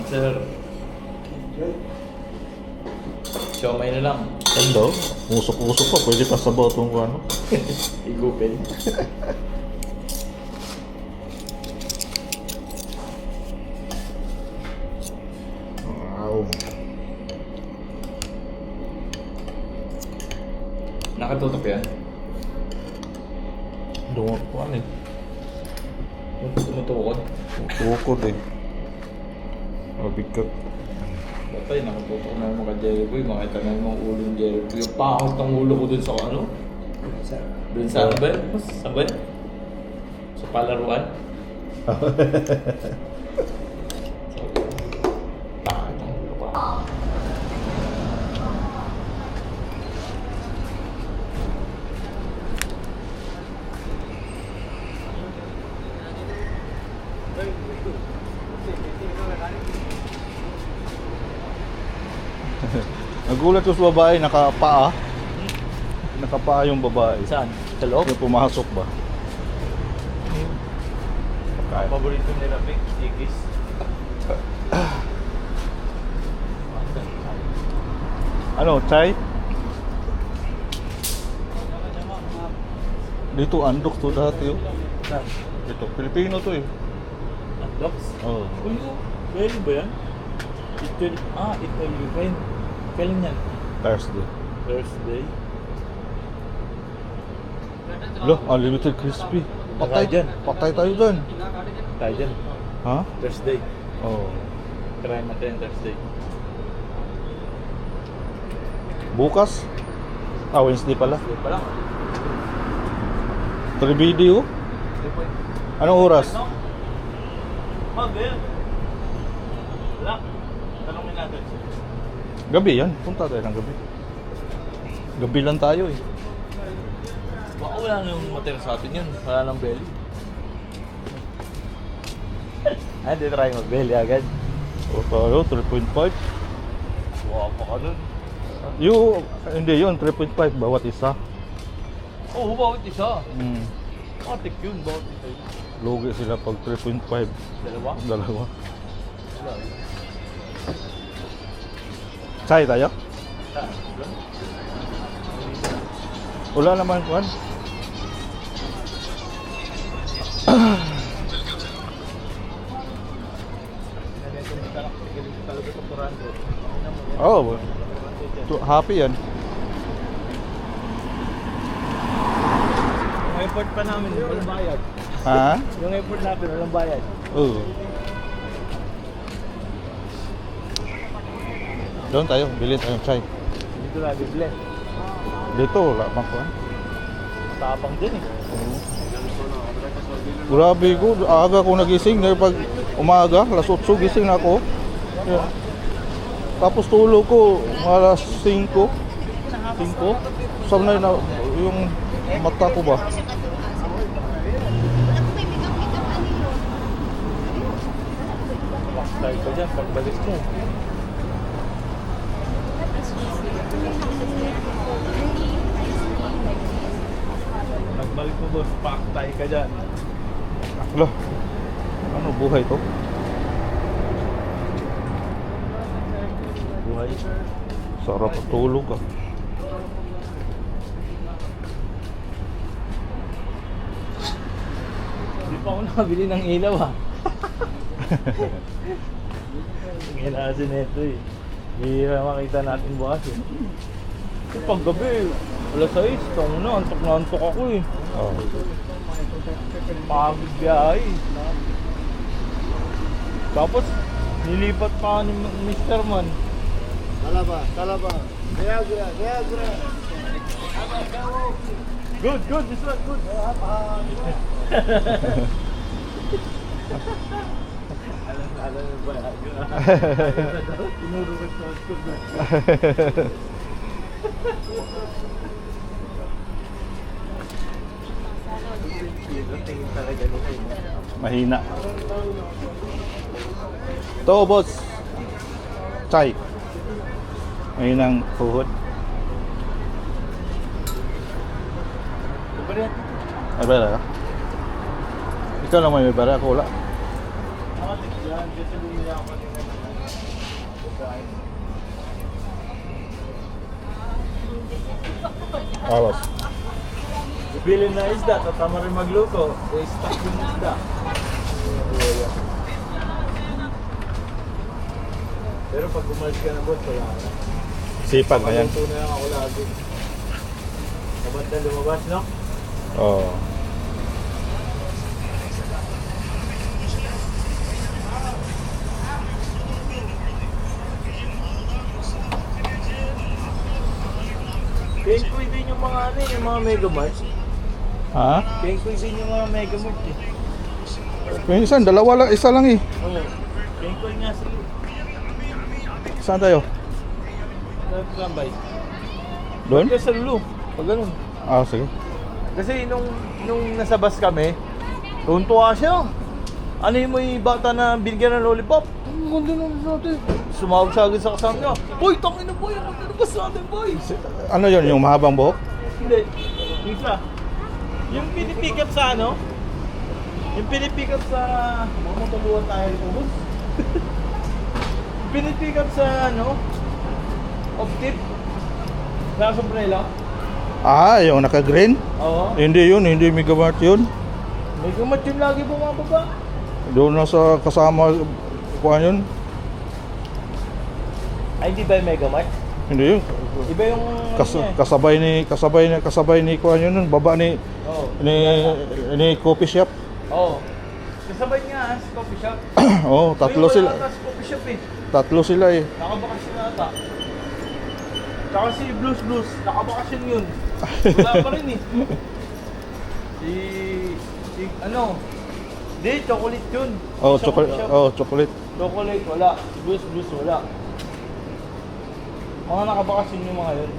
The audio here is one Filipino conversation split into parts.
Sir. Siomay na lang. Ganda. Usok-usok pa. Pwede pa sabaw itong ano. Igupin. Wow. Nakatutok yan. Dungo ko ano eh. Tumutukod. Tukod eh. Mabigat. Batay, nakatutok na yung mga Jerry Boy. Makita na yung mga ulo ng Jerry Boy. Yung pakot ng ulo ko dun sa ano? Dun sa ano ba yun? Saan ba yun? Sa palaruan? Pakot ng ulo ko. Nagulat ko sa babae, nakapaa. Nakapaa yung babae. Saan? Sa loob? Yung pumasok ba? Paborito nila, Vic. Stikis. Ano, chai? Dito, andok to dati oh. Saan? Dito, Pilipino to eh. Unlocks? Oo. Kailan ba yan? Italy pa yun. Kailan yan? Thursday. Thursday. Look, unlimited crispy. Patay Naka dyan. Patay tayo dyan. Tayo dyan. Ha? Thursday. Oo. Try natin Thursday. Bukas? Ah, Wednesday pala. Thursday pa lang. 3 video. Anong oras? Mag-el. Wala. Tanongin natin. Gabi yan. Punta tayo ng gabi. Gabi lang tayo eh. Baka wala na yung matira sa atin yun. Wala nang belly. Ay, di try mag-belly agad. O tayo, 3.5. Wapa ka nun. Hindi yun, 3.5 bawat isa. Oo, bawat isa. Hmm. Matik yun, bawat isa yun. Lugi sila pag 3.5. Dalawa? Dalawa. Wala. Chai tayo? Saan? Wala naman kuhan. Oh, happy yan. Yung effort pa namin, walang bayad. Ha? Yung effort natin, walang bayad. Oo. Doon tayo, bilhin tayong chai. Dito na bibili. Dito, wala pang kuhan. Tapang din eh. Grabe ko, aga ko nagising. Pag umaga, alas 8 gising na ako. Yeah. Tapos tulog ko, alas 5. 5? Saan na yung mata ko ba? Tayo ka dyan, pagbalik mo. Pagbalik mo boss, paktay ka dyan. Ala, ano buhay to? Buhay. Sarap at tulog ah. Hindi pa ako nakabili ng ilaw ah. Tingin na kasi neto eh. Hihira makita natin bukas eh. Kasi pag gabi, alas 6, tamo na, antok ako eh. Oh. Pagod biyahe. Tapos, nilipat pa ni Mr. Man. Talaba. Viagra. Good, this one, good. Alam mo ba? Tinuro ko sa school na. Tingin talaga nila yun. Mahina. To boss. Chai. Mahinang tuhod. Ay, bara ka? Ikaw lang may bara, ako wala. Yan, kasi bumili ako kanina. Awas. Bibili na isda, tatama rin magluto. I-stock yung isda. Pero pag umalis ka na boss, wala na. Sipag na yan. Pagluto na lang ako lagi. Dapat na lumabas, no? Oo. Penkoy din yung mga ano, yung mga Megamart. Ha? Penkoy din yung mga Megamart eh. Minsan, dalawa lang, isa lang eh. Oo. Penkoy nga sila. Saan tayo? Nagkambay. Doon? Pagka sa Lulu. Pag ganun. Ah, sige. Kasi nung nasa bus kami, tuntua siya. Ano yung may bata na binigyan ng lollipop? Ang ganda ng natin. Sumawag sa agad sa kasama niya. Boy, tangin na boy! Ang ganda ng bus natin, boy! Ano yun, yung mahabang buhok? Hindi. Yung isa. Yung pinipick up sa ano? Yung pinipick up sa... Baka matuluan tayo rin po, boss. Pinipick up sa ano? Optip. Sa sombrero. Ah, yung naka-green? Oo. Hindi yun, hindi Megamart yun. May gumat yun lagi bumababa. Doon na sa kasama, kuhaan yun. Ay, hindi ba yung Megamart? Hindi yun. Iba yung... Kasabay ni kuhaan yun, baba ni Oo. coffee shop. Oo. Kasabay nga sa coffee shop. Oh, tatlo May sila. wala ata sa coffee shop eh. Tatlo sila eh. Nakabakasyon na ata. Tsaka si Blues, nakabakasyon yun. Wala pa rin eh. Si ano? Hindi, chocolate yun. Oh, Sa chocolate. coffee shop. Oh, chocolate. Chocolate, wala. Si Blues, wala. Mga nakabakasyon yung mga yun.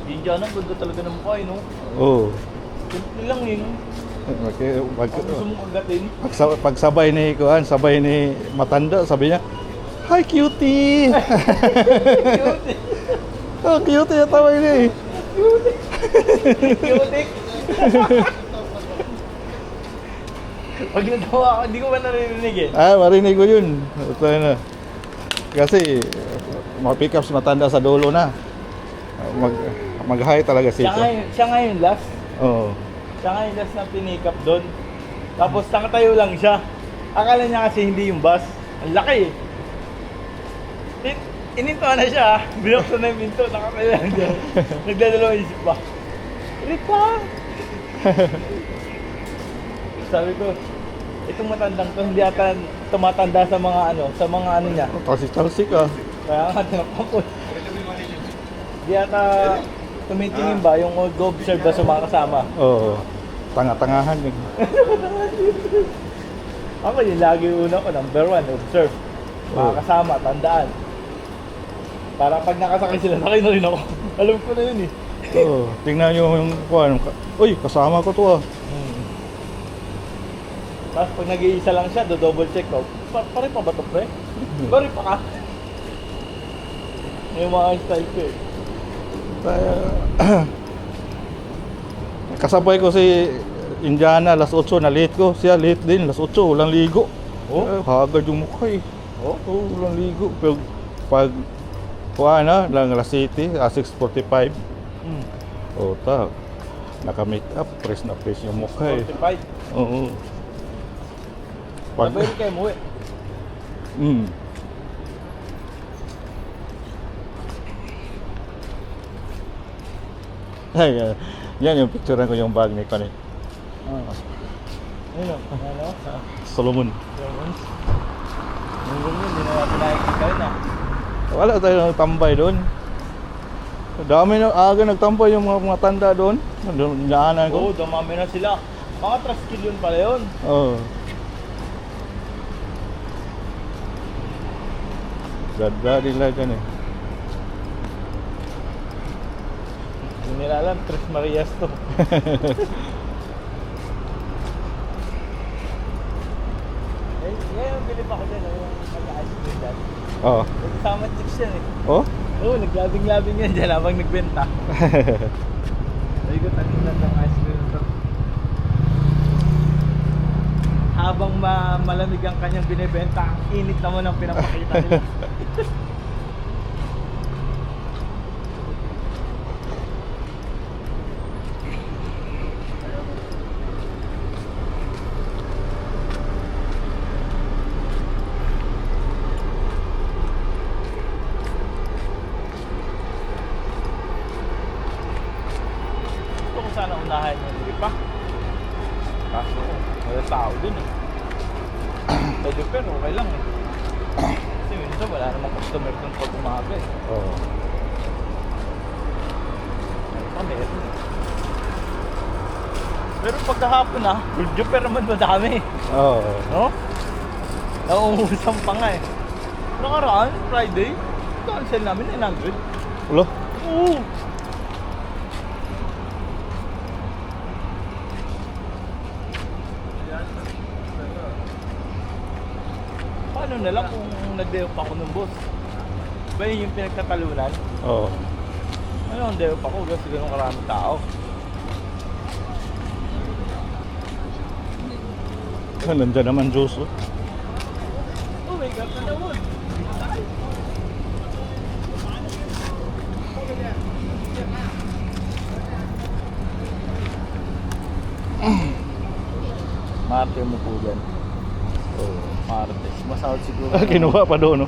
Si Indiana, ganda talaga ng mukha eh, no? Oh. Simple lang yun. Okay, Kung gusto mong agatin. pagsabay ni kuhaan, sabay ni matanda, sabi niya, "Hi cutie." Cute. Oh, cutie yung tawag niya eh. Cute. Pag natawa ako, hindi ko ba naririnig eh. Ah, marinig ko yun. Ito na. Kasi pick up si matanda sa dulo na. Mag-hi talaga siya. Siya nga yung last. Oo. Siya nga yung last na pinikap doon. Tapos nakatayo lang siya. Akala niya kasi hindi yung bus. Ang laki eh. Inintuan na siya. Binuksan na yung pinto. Nakatayo lang siya. Nagdadalawang isip pa. Ripa! Sabi ko, itong matandang to hindi ata tumatanda sa mga ano niya. Talsik-talsik ah. Kaya nga tinakpan ko. Hindi ata tumitingin ba yung observe ba sa mga kasama? Oo. Tanga-tangahan yun. Ako yung lagi una ko, number 1, observe. Mga kasama, tandaan. Para pag nakasakay sila, sakay na rin ako. Alam ko na yun eh. Oo. Tingnan nyo yung kuhaan. Uy, kasama ko to ah. Tapos pag nag-iisa lang siya, do-double check ko. Pare pa ba ito, pre? Pare pa ka? Yung mga style ko eh. Kasabay ko si Indiana, alas 8, na late ko. Siya late din, alas 8, walang ligo. Oh? Hagad yung mukha eh. Oh? Walang ligo. Pero pag kuha na, lang alas 7, 6:45. O ta, naka-make up, press na press yung mukha eh. 45. Oo. Pag, Sabay kayo mo eh. Ay, yan yung picture ko yung bag ni Connie. Ayun o, ano? Solomon. Yung ganyan, hindi na natin nakikita yun ah. Wala tayong tambay doon. Dami na aga nagtambay yung mga tanda doon. Daanan Oo, ko. dumami na sila. Mga traskil yun pala yun. Oo. Ganda nila dyan eh. Hindi nila alam, Tres Marias to. Eh, ngayon, bilip ako dyan, yung mag-ice cream dyan. Oo. Nagkasama chicks yan eh. Oh? Oo, naglabing-labing yan dyan habang nagbenta. Sabi ko, tanin lang ng ice cream to. habang malamig ang kanyang binebenta, ang init naman ang pinapakita nila. Gusto ko sana unahin yung lipa. Kaso, wala tao dun eh. Pwede pero okay lang eh. Kasi minsan wala namang customer dun pag umaga eh. Oo. Ito meron eh. Pero pagkahapon na, Julio pero naman madami. Oo. No? Nauungusan pa nga eh. Nakaraan, Friday, cancel namin 900. Ulo? Oo! Paano na lang kung nag-day off ako ng boss? Ba yun yung pinagtatalunan? Oo. Ano ang day off ako kasi ganun karaming tao? Nandiyan naman juice. Oh. Oh my God, na naman! Marte mo po dyan. Oo. Martes. Masahod siguro. Kinuha pa doon, no?